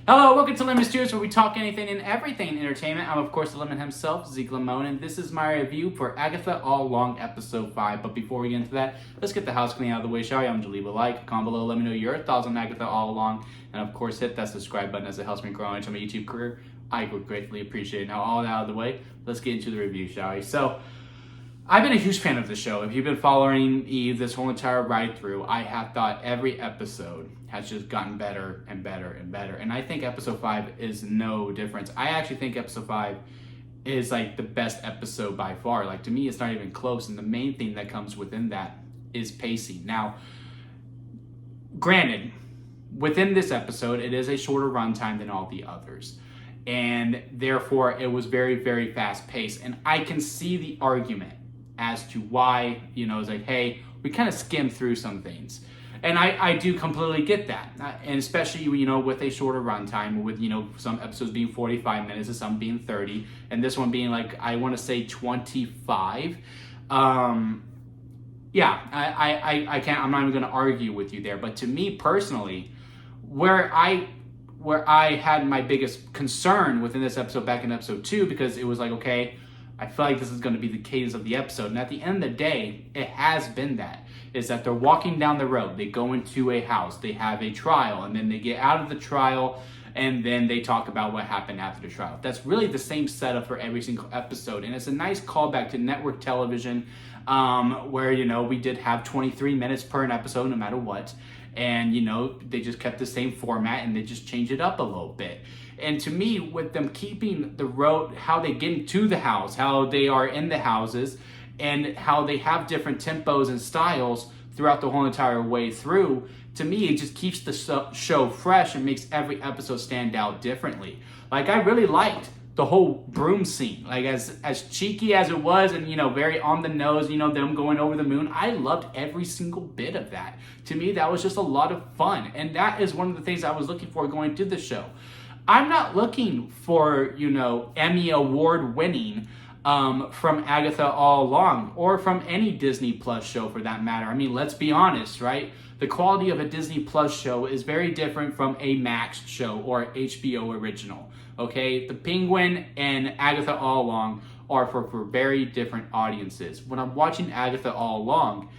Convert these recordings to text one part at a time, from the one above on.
Hello, welcome to Lemon Steers, where we talk anything and everything in entertainment. I'm, of course, the Lemon himself, Zeke Lemon, and this is my review for Agatha All Along, Episode 5. But before we get into that, let's get the house cleaning out of the way, shall we? I'm Jaleeba. Like, comment below, let me know your thoughts on Agatha All Along, and of course, hit that subscribe button as it helps me grow into my YouTube career. I would greatly appreciate it. Now, all that out of the way, let's get into the review, shall we? So, I've been a huge fan of the show. If you've been following me this whole entire ride through, I have thought every episode has just gotten better and better and better. And I think episode 5 is no difference. I actually think episode 5 is like the best episode by far. Like, to me, it's not even close. And the main thing that comes within that is pacing. Now, granted, within this episode, it is a shorter runtime than all the others. And therefore, it was very, very fast paced. And I can see the argument as to why, it's like, hey, we kind of skimmed through some things. And I do completely get that. And especially, with a shorter runtime, with, some episodes being 45 minutes and some being 30, and this one being like, I want to say 25. I can't, I'm not even going to argue with you there. But to me personally, where I had my biggest concern within this episode back in episode 2, because it was like, okay, I feel like this is going to be the cadence of the episode. And at the end of the day, it has been that. Is that they're walking down the road. They go into a house. They have a trial. And then they get out of the trial. And then they talk about what happened after the trial. That's really the same setup for every single episode. And it's a nice callback to network television, where, we did have 23 minutes per an episode no matter what. And, they just kept the same format and they just changed it up a little bit. And to me, with them keeping the road, how they get into the house, how they are in the houses, and how they have different tempos and styles throughout the whole entire way through, to me, it just keeps the show fresh and makes every episode stand out differently. Like, I really liked the whole broom scene. Like, as cheeky as it was and, very on the nose, them going over the moon, I loved every single bit of that. To me, that was just a lot of fun. And that is one of the things I was looking for going to the show. I'm not looking for, Emmy Award winning from Agatha All Along, or from any Disney Plus show for that matter. I mean, let's be honest, right? The quality of a Disney Plus show is very different from a Max show or HBO original, okay? The Penguin and Agatha All Along are for very different audiences. When I'm watching Agatha All Along,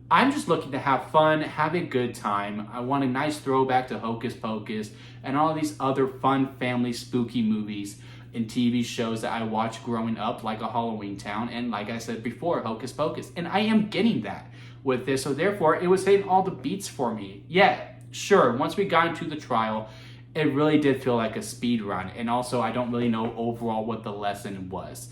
I'm just looking to have fun, have a good time. I want a nice throwback to Hocus Pocus and all these other fun family spooky movies and TV shows that I watched growing up, like A Halloween Town, and like I said before, Hocus Pocus. And I am getting that with this, so therefore it was hitting all the beats for me. Yeah, sure, once we got into the trial, it really did feel like a speed run. And also, I don't really know overall what the lesson was.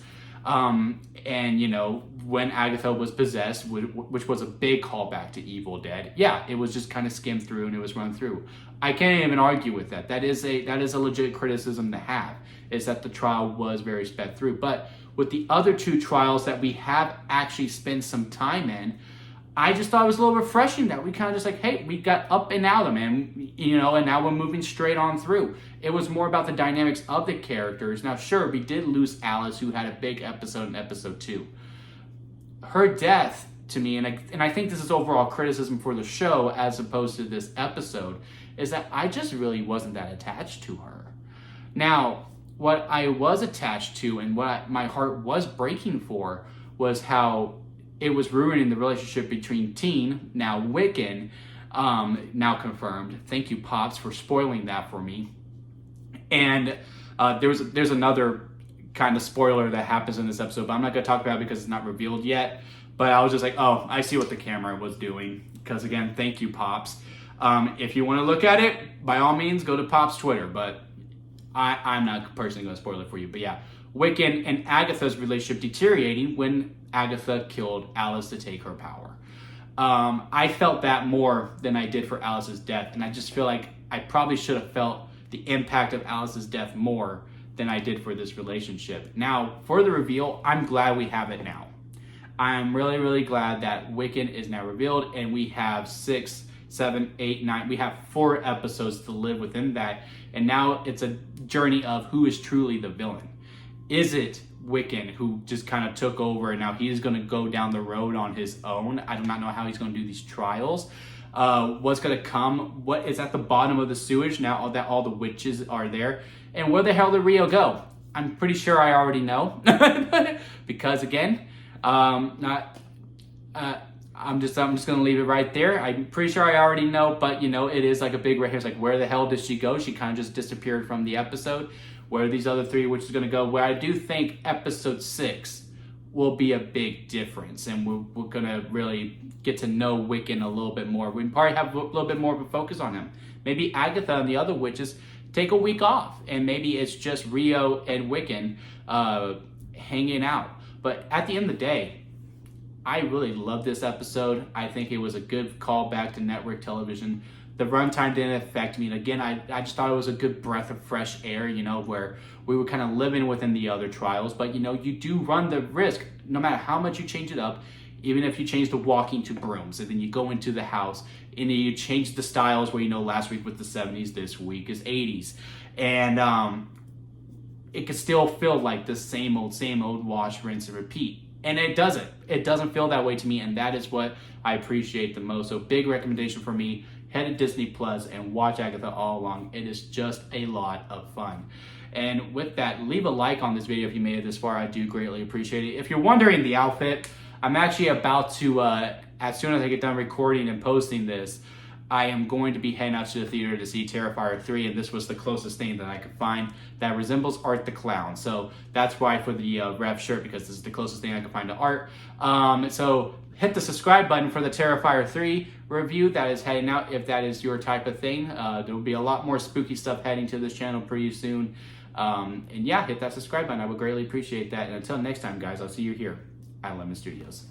When Agatha was possessed, which was a big callback to Evil Dead, yeah, it was just kind of skimmed through and it was run through. I can't even argue with that. That is a legit criticism to have, is that the trial was very sped through. But with the other two trials that we have actually spent some time in, I just thought it was a little refreshing that we kind of just like, hey, we got up and out of them, and now we're moving straight on through. It was more about the dynamics of the characters. Now, sure, we did lose Alice, who had a big episode in episode 2. Her death, to me, and I think this is overall criticism for the show as opposed to this episode, is that I just really wasn't that attached to her. Now, what I was attached to and what my heart was breaking for was how it was ruining the relationship between Teen, now Wiccan, now confirmed. Thank you, Pops, for spoiling that for me. And there's another kind of spoiler that happens in this episode, but I'm not going to talk about it because it's not revealed yet. But I was just like, oh, I see what the camera was doing. Because again, thank you, Pops. If you want to look at it, by all means, go to Pop's Twitter. But I'm not personally going to spoil it for you. But yeah, Wiccan and Agatha's relationship deteriorating when Agatha killed Alice to take her power. I felt that more than I did for Alice's death. And I just feel like I probably should have felt the impact of Alice's death more than I did for this relationship. Now, for the reveal, I'm glad we have it now. I'm really, really glad that Wiccan is now revealed, and we have 6, 7, 8, 9. We have 4 episodes to live within that. And now it's a journey of who is truly the villain. Is it Wiccan, who just kind of took over and now he's going to go down the road on his own? I do not know how he's going to do these trials. what's going to come, what is at the bottom of the sewage now that all the witches are there, and where the hell did Rio go? I'm pretty sure I already know, because again, I'm just gonna leave it right there. I'm pretty sure I already know, but it is like a big red hair. It's like, where the hell did she go? She kind of just disappeared from the episode. Where are these other three witches gonna go? Where I do think episode 6 will be a big difference, and we're gonna really get to know Wiccan a little bit more. We probably have a little bit more of a focus on him. Maybe Agatha and the other witches take a week off, and maybe it's just Rio and Wiccan hanging out. But at the end of the day, I really love this episode. I think it was a good callback to network television. The runtime didn't affect me. And again, I just thought it was a good breath of fresh air, where we were kind of living within the other trials. But, you do run the risk, no matter how much you change it up, even if you change the walking to brooms, and then you go into the house, and then you change the styles where, last week was the 70s, this week is 80s. And it could still feel like the same old wash, rinse, and repeat. And it doesn't. It doesn't feel that way to me, and that is what I appreciate the most. So big recommendation for me, head to Disney Plus and watch Agatha All Along. It is just a lot of fun. And with that, leave a like on this video if you made it this far. I do greatly appreciate it. If you're wondering the outfit, I'm actually about to, as soon as I get done recording and posting this, I am going to be heading out to the theater to see Terrifier 3, and this was the closest thing that I could find that resembles Art the Clown. So that's why for the Rev shirt, because this is the closest thing I could find to Art. So hit the subscribe button for the Terrifier 3 review that is heading out if that is your type of thing. There will be a lot more spooky stuff heading to this channel pretty soon. And yeah, hit that subscribe button. I would greatly appreciate that. And until next time, guys, I'll see you here at Lemon Studios.